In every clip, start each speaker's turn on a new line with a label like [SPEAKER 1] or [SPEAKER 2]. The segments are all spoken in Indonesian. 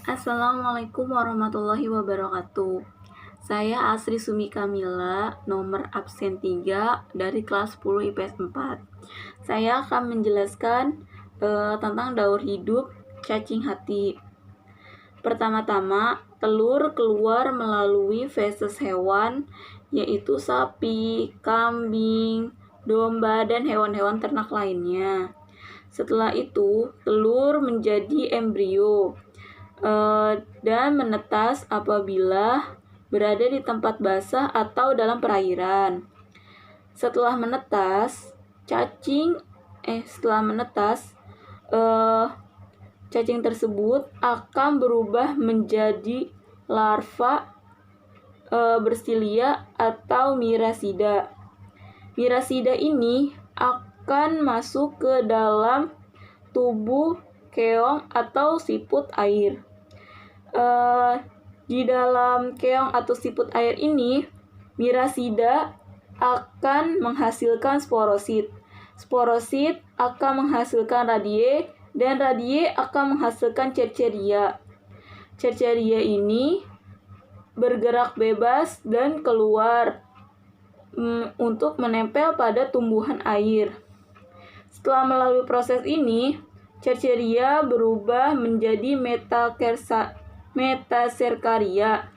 [SPEAKER 1] Assalamualaikum warahmatullahi wabarakatuh. Saya Asri Sumi Kamila, nomor absen 3 dari kelas 10 IPS 4. Saya akan menjelaskan tentang daur hidup cacing hati. Pertama-tama, telur keluar melalui feses hewan, yaitu sapi, kambing, domba, dan hewan-hewan ternak lainnya. Setelah itu, telur menjadi embrio dan menetas apabila berada di tempat basah atau dalam perairan. Setelah menetas, cacing tersebut akan berubah menjadi larva bersilia atau mirasida. Mirasida ini akan masuk ke dalam tubuh keong atau siput air. Di dalam keong atau siput air ini, mirasida akan menghasilkan sporosit. Sporosit akan menghasilkan radie, dan radie akan menghasilkan cerceria. Cerceria ini bergerak bebas dan keluar untuk menempel pada tumbuhan air. Setelah melalui proses ini, cerceria berubah menjadi metaserkaria.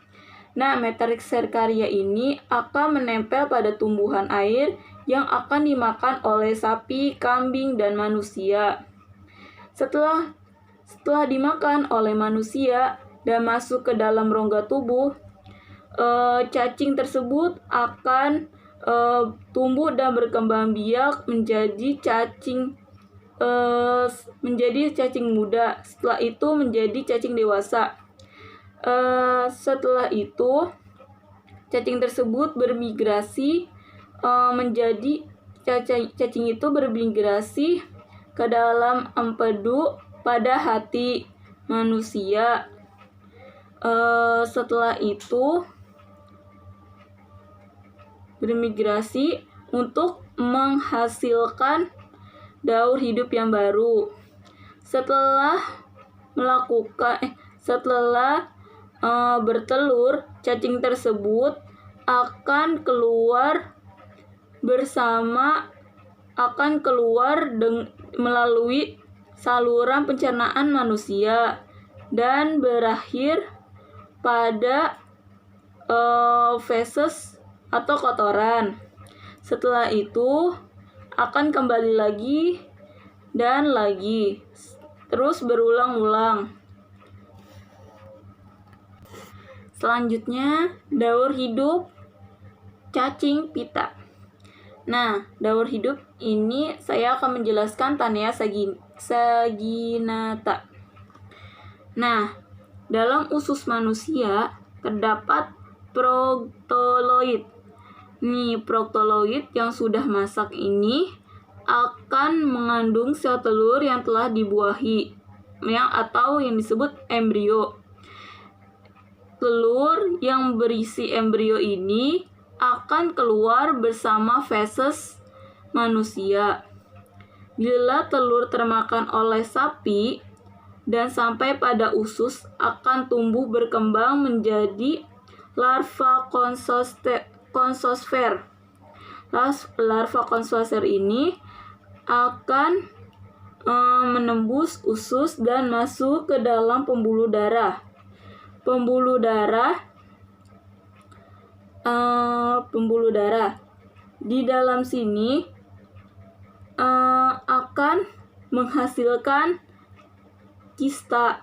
[SPEAKER 1] Nah, metaserkaria ini akan menempel pada tumbuhan air yang akan dimakan oleh sapi, kambing, dan manusia. Setelah dimakan oleh manusia dan masuk ke dalam rongga tubuh, cacing tersebut akan tumbuh dan berkembang biak menjadi cacing muda. Setelah itu menjadi cacing dewasa. Setelah itu cacing tersebut bermigrasi cacing itu bermigrasi ke dalam empedu pada hati manusia. Setelah itu bermigrasi untuk menghasilkan daur hidup yang baru. Setelah bertelur, cacing tersebut akan keluar melalui saluran pencernaan manusia dan berakhir pada feses atau kotoran. Setelah itu akan kembali lagi dan lagi, terus berulang-ulang. Selanjutnya, daur hidup cacing pita. Nah, daur hidup ini saya akan menjelaskan Tanea saginata. Nah, dalam usus manusia terdapat proktoloid. Proktoloid yang sudah masak ini akan mengandung sel telur yang telah dibuahi, atau yang disebut embrio. Telur yang berisi embrio ini akan keluar bersama feses manusia. Bila telur termakan oleh sapi dan sampai pada usus, akan tumbuh berkembang menjadi larva konsosfer. Larva konsosfer ini akan menembus usus dan masuk ke dalam pembuluh darah. Pembuluh darah di dalam sini akan menghasilkan kista,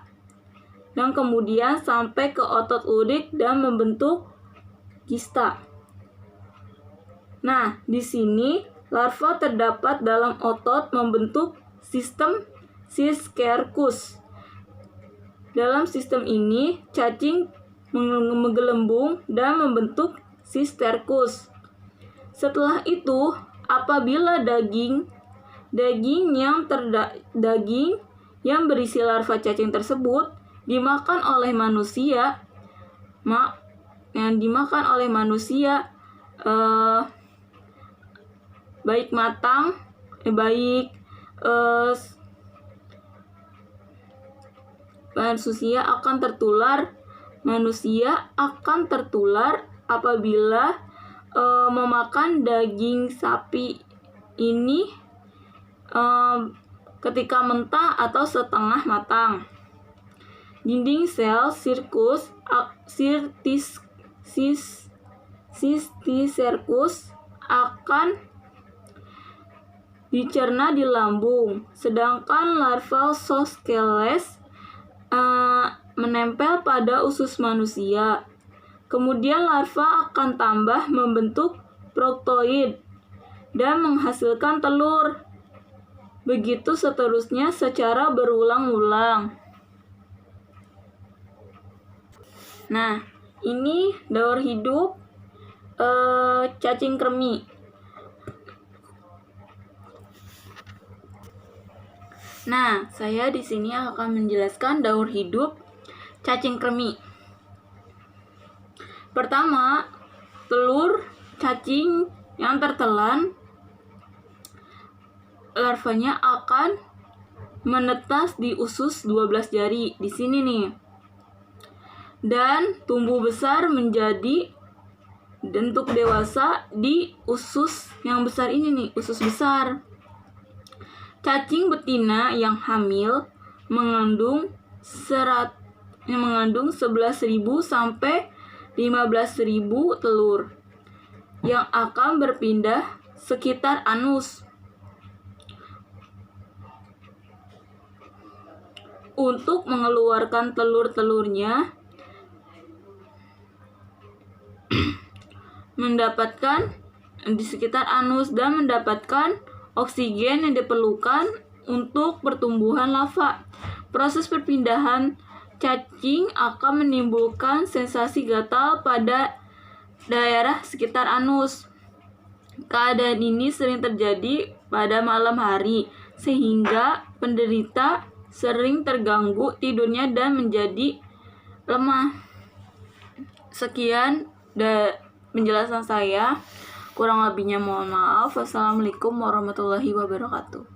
[SPEAKER 1] dan kemudian sampai ke otot lurik dan membentuk kista. Nah, di sini larva terdapat dalam otot membentuk sistem Siskierkus. Dalam sistem ini, cacing menggelembung dan membentuk sisterkus. Setelah itu, apabila daging yang berisi larva cacing tersebut dimakan oleh manusia, baik manusia akan tertular apabila memakan daging sapi ini ketika mentah atau setengah matang. Dinding sel Cysticercus akan dicerna di lambung, sedangkan larval Zosteles menempel pada usus manusia. Kemudian larva akan tambah membentuk proktoid dan menghasilkan telur. Begitu seterusnya secara berulang-ulang. Nah, ini daur hidup cacing kremi. Nah, saya di sini akan menjelaskan daur hidup cacing kremi. Pertama, telur cacing yang tertelan, larvanya akan menetas di usus 12 jari di sini nih. Dan tumbuh besar menjadi bentuk dewasa di usus yang besar ini nih, usus besar. Cacing betina yang hamil mengandung 11.000 sampai 15.000 telur yang akan berpindah sekitar anus. Untuk mengeluarkan telur-telurnya, mendapatkan di sekitar anus dan mendapatkan oksigen yang diperlukan untuk pertumbuhan larva. Proses perpindahan cacing akan menimbulkan sensasi gatal pada daerah sekitar anus. Keadaan ini sering terjadi pada malam hari, sehingga penderita sering terganggu tidurnya dan menjadi lemah. Sekian penjelasan saya. Kurang lebihnya mohon maaf. Wassalamualaikum warahmatullahi wabarakatuh.